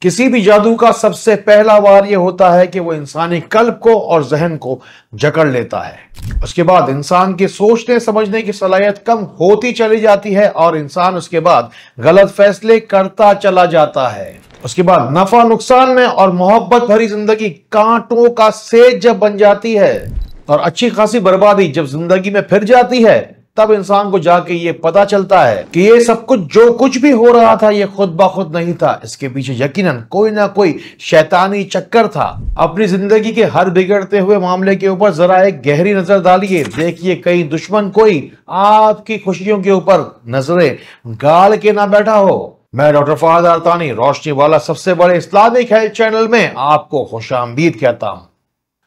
किसी भी जादू का सबसे पहला वार ये होता है कि वो इंसानी कल्ब को और जहन को जकड़ लेता है। उसके बाद इंसान की सोचने समझने की सलाहियत कम होती चली जाती है और इंसान उसके बाद गलत फैसले करता चला जाता है। उसके बाद नफा नुकसान में और मोहब्बत भरी जिंदगी कांटों का सेज जब बन जाती है और अच्छी खासी बर्बादी जब जिंदगी में फिर जाती है, तब इंसान को जाके ये पता चलता है कि ये सब कुछ जो कुछ भी हो रहा था ये खुद ब खुद नहीं था, इसके पीछे यकीनन कोई ना कोई शैतानी चक्कर था। अपनी जिंदगी के हर बिगड़ते हुए मामले के ऊपर जरा एक गहरी नजर डालिए, देखिए कहीं दुश्मन कोई आपकी खुशियों के ऊपर नजरें गाड़ के ना बैठा हो। मैं डॉक्टर फहद अरतानी रोशनी वाला सबसे बड़े इस्लामिक हेल्थ चैनल में आपको खुशामदीद कहता हूं।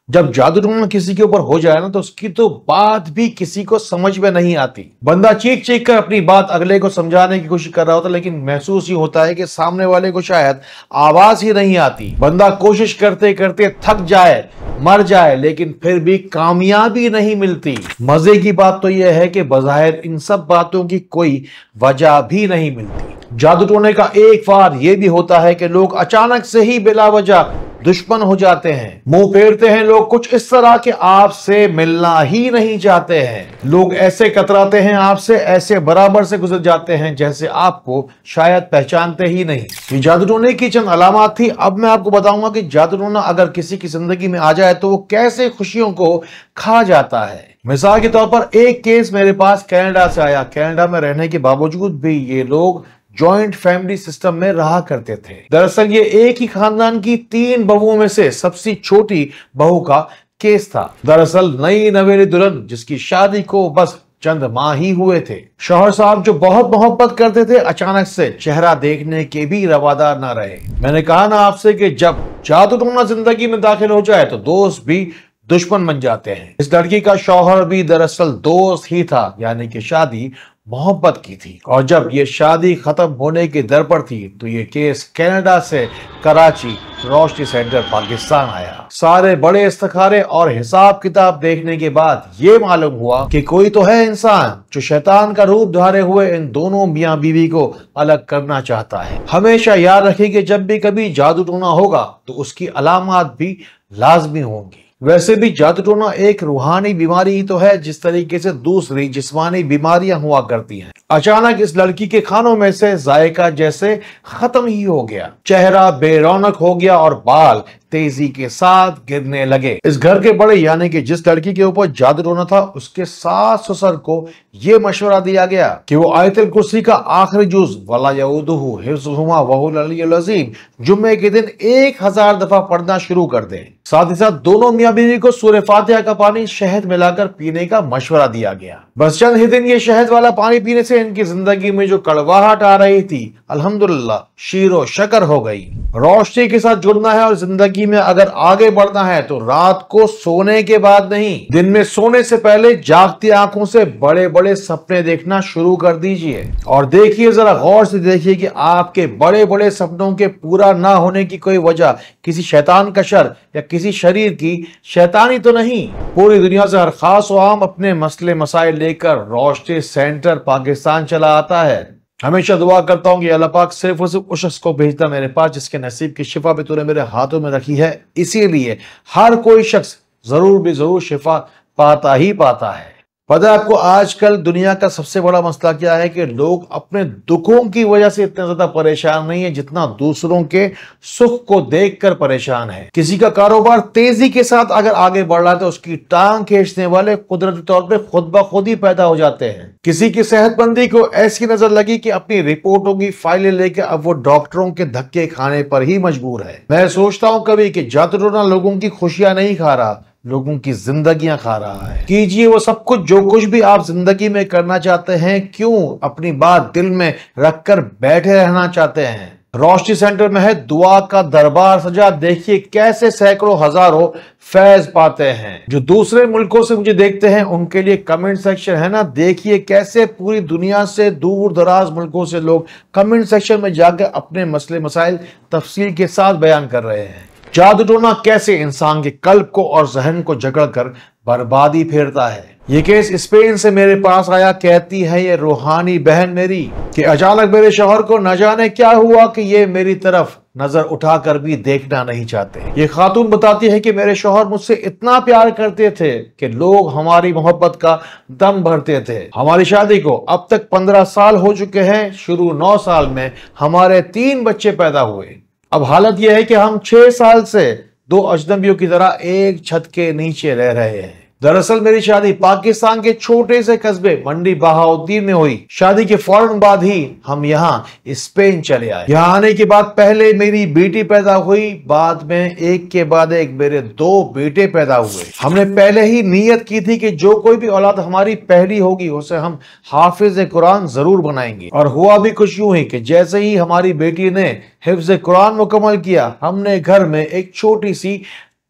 जब जादू टोना किसी के ऊपर हो जाए ना, तो उसकी तो बात भी किसी को समझ में नहीं आती। बंदा चीख चीख कर अपनी बात अगले को समझाने की कोशिश कर रहा होता, लेकिन महसूस ही होता है कि सामने वाले को शायद आवाज ही नहीं आती। बंदा कोशिश करते करते थक जाए, मर जाए, लेकिन फिर भी कामयाबी नहीं मिलती। मजे की बात तो यह है कि बज़ाहिर इन सब बातों की कोई वजह भी नहीं मिलती। जादू टोने का एक वार ये भी होता है कि लोग अचानक से ही बिला वजह दुश्मन हो जाते हैं। मुंह फेरते हैं लोग कुछ इस तरह के आपसे मिलना ही नहीं चाहते हैं। लोग ऐसे कतराते हैं आपसे, ऐसे बराबर से गुजर जाते हैं जैसे आपको शायद पहचानते ही नहीं। ये जादू टोने की चंद अलामत थी। अब मैं आपको बताऊंगा कि जादू टोना अगर किसी की जिंदगी में आ जाए तो वो कैसे खुशियों को खा जाता है। मिसाल के तौर पर एक केस मेरे पास कनाडा से आया। कनाडा में रहने के बावजूद भी ये लोग जॉइंट फैमिली सिस्टम में रहा करते थे। दरअसल ये एक ही खानदान की 3 बहुओं में से सबसे छोटी बहू का केस था। दरअसल नई नवेली दुल्हन जिसकी शादी को बस चंद माह ही हुए थे। शौहर साहब जो बहुत मोहब्बत करते थे, अचानक से चेहरा देखने के भी रवादार ना रहे। मैंने कहा ना आपसे कि जब जादू टोना जिंदगी में दाखिल हो जाए तो दोस्त भी दुश्मन बन जाते हैं। इस लड़की का शौहर भी दरअसल दोस्त ही था, यानी कि शादी मोहब्बत की थी। और जब ये शादी खत्म होने की दर पर थी तो ये केस कनाडा से कराची रोशनी सेंटर पाकिस्तान आया। सारे बड़े इस्तिखारे और हिसाब किताब देखने के बाद ये मालूम हुआ कि कोई तो है इंसान जो शैतान का रूप धारे हुए इन दोनों मियां बीवी को अलग करना चाहता है। हमेशा याद रखिए कि जब भी कभी जादू टोना होगा तो उसकी अलामत भी लाजमी होंगी। वैसे भी जादू टोना एक रूहानी बीमारी ही तो है, जिस तरीके से दूसरी जिस्मानी बीमारियां हुआ करती हैं। अचानक इस लड़की के खानों में से जायका जैसे खत्म ही हो गया। चेहरा बेरौनक हो गया और बाल तेजी के साथ गिरने लगे। इस घर के बड़े यानी कि जिस लड़की के ऊपर जादू टोना था, उसके सास ससुर को यह मशवरा दिया गया कि वो आयतुल कुर्सी का आखिरी जुज वला यऊदुहु हिफ्ज़ुहुमा वहुल अलियुल अज़ीम जुम्मे के दिन 1000 दफा पढ़ना शुरू कर दें। साथ ही साथ दोनों मियां बीवी को सूरह फातिहा का पानी शहद मिलाकर पीने का मशवरा दिया गया। बस चंद ही दिन ये शहद वाला पानी पीने से इनकी जिंदगी में जो कड़वाहट आ रही थी, अल्हम्दुलिल्लाह शीरो शकर हो गई। रोशनी के साथ जुड़ना है और जिंदगी में अगर आगे बढ़ना है तो रात को सोने के बाद नहीं, दिन में सोने से पहले जागती आंखों से बड़े बड़े सपने देखना शुरू कर दीजिए। और देखिए, जरा गौर से देखिए कि आपके बड़े बड़े सपनों के पूरा ना होने की कोई वजह किसी शैतान का शर या किसी शरीर की शैतानी तो नहीं। पूरी दुनिया से हर खास व आम अपने मसले मसाइल लेकर रोशनी सेंटर पाकिस्तान चला आता है। हमेशा दुआ करता हूँ कि अल्लाह पाक सिर्फ और सिर्फ उस शख्स को भेजता मेरे पास जिसके नसीब की शिफा भी तूने मेरे हाथों में रखी है। इसीलिए हर कोई शख्स जरूर भी जरूर शिफा पाता ही पाता है। पता है आपको आजकल दुनिया का सबसे बड़ा मसला क्या है कि लोग अपने दुखों की वजह से इतने ज्यादा परेशान नहीं है जितना दूसरों के सुख को देखकर परेशान है। किसी का कारोबार तेजी के साथ अगर आगे बढ़ रहा है तो उसकी टांग खींचने वाले कुदरती तौर पे खुद ब खुद ही पैदा हो जाते हैं। किसी की सेहतमंदी को ऐसी नजर लगी कि अपनी रिपोर्टों की फाइलें लेकर अब वो डॉक्टरों के धक्के खाने पर ही मजबूर है। मैं सोचता हूँ कभी कि जादू टोना लोगों की खुशियां नहीं खा रहा, लोगों की जिंदगियां खा रहा है। कीजिए वो सब कुछ जो कुछ भी आप जिंदगी में करना चाहते हैं। क्यों अपनी बात दिल में रखकर बैठे रहना चाहते हैं। रोशनी सेंटर में है दुआ का दरबार सजा। देखिए कैसे सैकड़ों हजारों फैज पाते हैं। जो दूसरे मुल्कों से मुझे देखते हैं उनके लिए कमेंट सेक्शन है ना, देखिए कैसे पूरी दुनिया से दूर दराज मुल्कों से लोग कमेंट सेक्शन में जाकर अपने मसले मसाइल तफसील के साथ बयान कर रहे हैं। जादू टोना कैसे इंसान के कल्ब को और जहन को जकड़कर बर्बादी फेरता है। ये केस स्पेन से मेरे पास आया। कहती है ये रूहानी बहन मेरी कि अचानक मेरे शौहर को न जाने क्या हुआ कि ये मेरी तरफ नजर उठाकर भी देखना नहीं चाहते। ये खातून बताती है कि मेरे शौहर मुझसे इतना प्यार करते थे कि लोग हमारी मोहब्बत का दम भरते थे। हमारी शादी को अब तक 15 साल हो चुके हैं। शुरू 9 साल में हमारे 3 बच्चे पैदा हुए। अब हालत यह है कि हम 6 साल से 2 अजनबियों की तरह एक छत के नीचे रह रहे हैं। दरअसल मेरी शादी पाकिस्तान के छोटे से कस्बे मंडी बहाउद्दीन में हुई। शादी के फौरन बाद ही हम यहाँ स्पेन चले आए। यहाँ आने के बाद पहले मेरी बेटी पैदा हुई, बाद में एक के बाद एक मेरे 2 बेटे पैदा हुए। हमने पहले ही नियत की थी कि जो कोई भी औलाद हमारी पहली होगी उसे हम हाफिज कुरान जरूर बनाएंगे। और हुआ भी कुछ यूं ही कि जैसे ही हमारी बेटी ने हिफ्ज कुरान मुकम्मल किया, हमने घर में एक छोटी सी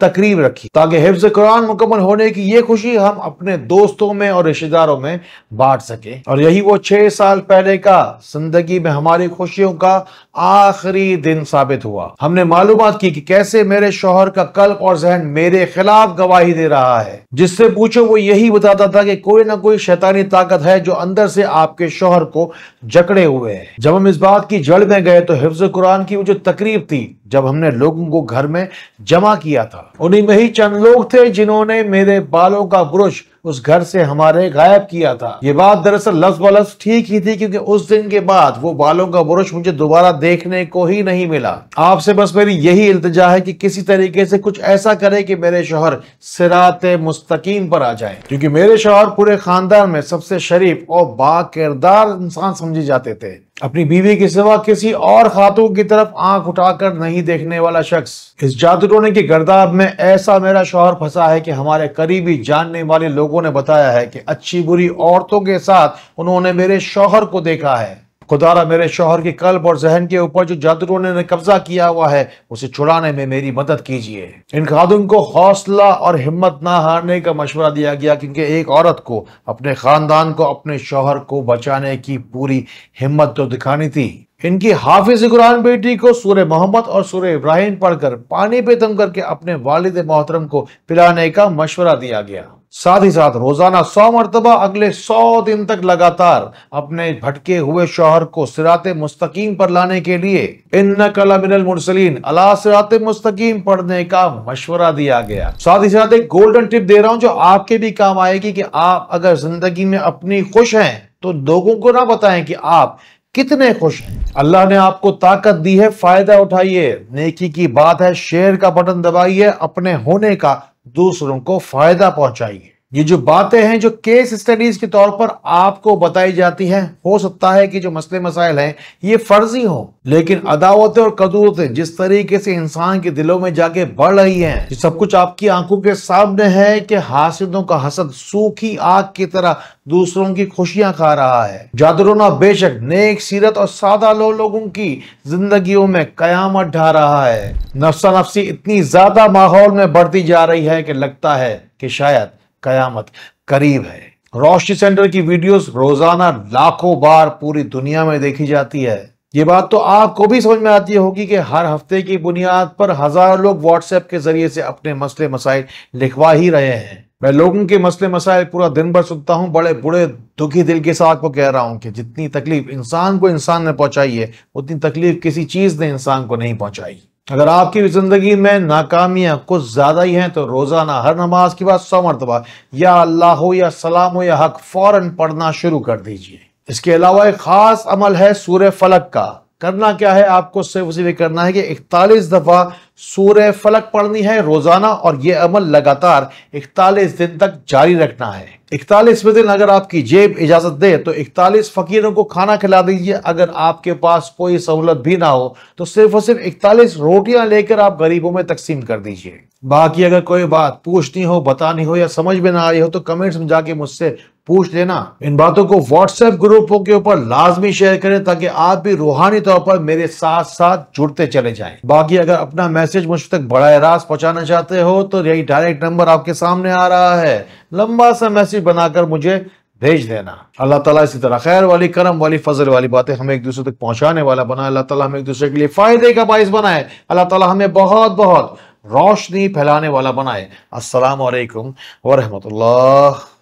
तकरीब रखी ताकि हिफ्ज़ कुरान मुकम्मल होने की ये खुशी हम अपने दोस्तों में और रिश्तेदारों में बांट सके। और यही वो 6 साल पहले का जिंदगी में हमारी खुशियों का आखिरी दिन साबित हुआ। हमने मालूमात की कि कैसे मेरे शौहर का कल्ब और जहन मेरे खिलाफ गवाही दे रहा है। जिससे पूछो वो यही बताता था कि कोई ना कोई शैतानी ताकत है जो अंदर से आपके शौहर को जकड़े हुए है। जब हम इस बात की जड़ में गए तो हिफ्ज़ कुरान की वो जो तकरीब थी, जब हमने लोगों को घर में जमा किया था, उन्हीं में ही चंद लोग थे जिन्होंने मेरे बालों का ब्रुश उस घर से हमारे गायब किया था। ये बात दरअसल लफ्ज़ ब लफ्ज़ ठीक ही थी, क्योंकि उस दिन के बाद वो बालों का ब्रुश मुझे दोबारा देखने को ही नहीं मिला। आपसे बस मेरी यही इल्तिजा है कि किसी तरीके से कुछ ऐसा करे कि मेरे शौहर सिराते मुस्तकीम पर आ जाए, क्योंकि मेरे शौहर पूरे खानदान में सबसे शरीफ और बाकिरदार इंसान समझे जाते थे। अपनी बीवी के सिवा किसी और खातून की तरफ आंख उठाकर नहीं देखने वाला शख्स। इस जादू टोने की गर्दाब में ऐसा मेरा शौहर फंसा है कि हमारे करीबी जानने वाले लोगों ने बताया है कि अच्छी बुरी औरतों के साथ उन्होंने मेरे शौहर को देखा है। खुदारा मेरे शौहर के कल्ब और जहन के ऊपर जो जादू टोने ने कब्जा किया हुआ है उसे छुड़ाने में मेरी मदद कीजिए। इन खातून को हौसला और हिम्मत ना हारने का मशवरा दिया गया, क्योंकि एक औरत को अपने खानदान को, अपने शौहर को बचाने की पूरी हिम्मत तो दिखानी थी। इनकी हाफिज कुरान बेटी को सूरह मोहम्मद और सूरह इब्राहिम पढ़कर पानी पे दम करके अपने वालिद मोहतरम को पिलाने का मशवरा दिया गया। साथ ही साथ रोजाना 100 मरतबा अगले 100 दिन तक लगातार अपने भटके हुए शौहर को सिराते मुस्तकीम पर लाने के लिए इन्नका लमिनल मुरसलीन अला सिराते मुस्तकीम पढ़ने का मशवरा दिया गया। साथ ही साथ एक गोल्डन टिप दे रहा हूं जो आपके भी काम आएगी कि आप अगर जिंदगी में अपनी खुश हैं तो लोगों को ना बताएं कि आप कितने खुश हैं। अल्लाह ने आपको ताकत दी है, फायदा उठाइए। नेकी की बात है, शेयर का बटन दबाइए, अपने होने का दूसरों को फायदा पहुंचाइए। ये जो बातें हैं जो केस स्टडीज के तौर पर आपको बताई जाती हैं, हो सकता है कि जो मसले मसाइल हैं ये फर्जी हो, लेकिन अदावतें और कदूरतें जिस तरीके से इंसान के दिलों में जाके बढ़ रही हैं, ये सब कुछ आपकी आंखों के सामने है कि हासिदों का हसद सूखी आग की तरह दूसरों की खुशियां खा रहा है। जादूटोना बेशक नेक सीरत और सादा लोगों की जिंदगियों में कयामत ढा रहा है। नफ्सा नफ्सी इतनी ज्यादा माहौल में बढ़ती जा रही है कि लगता है कि शायद कयामत करीब है। रोशनी सेंटर की वीडियोस रोजाना लाखों बार पूरी दुनिया में देखी जाती है। ये बात तो आपको भी समझ में आती होगी कि हर हफ्ते की बुनियाद पर हजारों लोग व्हाट्सएप के जरिए से अपने मसले मसाइल लिखवा ही रहे हैं। मैं लोगों के मसले मसाइल पूरा दिन भर सुनता हूँ। बड़े बुरे दुखी दिल के साथ को कह रहा हूँ कि जितनी तकलीफ इंसान को इंसान ने पहुंचाई है, उतनी तकलीफ किसी चीज ने इंसान को नहीं पहुंचाई। अगर आपकी जिंदगी में नाकामियां कुछ ज्यादा ही हैं तो रोजाना हर नमाज के बाद 100 मरतबा या अल्लाह हो या सलाम हो या हक फौरन पढ़ना शुरू कर दीजिए। इसके अलावा एक खास अमल है सूरह फलक का। करना क्या है, आपको सिर्फ उसी में करना है कि 41 दफा सूरह फलक पढ़नी है रोजाना, और ये अमल लगातार 41 दिन तक जारी रखना है। 41वें दिन अगर आपकी जेब इजाजत दे तो 41 फकीरों को खाना खिला दीजिए। अगर आपके पास कोई सहूलत भी ना हो तो सिर्फ और सिर्फ 41 रोटियां लेकर आप गरीबों में तकसीम कर दीजिए। बाकी अगर कोई बात पूछनी हो, बतानी हो या समझ में ना आई हो तो कमेंट्स में जाके मुझसे पूछ लेना। इन बातों को व्हाट्सएप ग्रुपों के ऊपर लाजमी शेयर करें ताकि आप भी रूहानी तौर पर मेरे साथ साथ जुड़ते चले जाएं। बाकी अगर अपना मैसेज मुझ तक बराह रास्त पहुंचाना चाहते हो तो यही डायरेक्ट नंबर आपके सामने आ रहा है, लंबा सा मैसेज बनाकर मुझे भेज देना। अल्लाह ताला इसी तरह खैर वाली, करम वाली, फजल वाली बातें हमें एक दूसरे तक पहुंचाने वाला बनाए। अल्लाह ताला हमें एक दूसरे के लिए फायदे का बाइस बनाए। अल्लाह ताला हमें बहुत बहुत रोशनी फैलाने वाला बनाए। अस्सलाम वालेकुम व रहमतुल्लाह।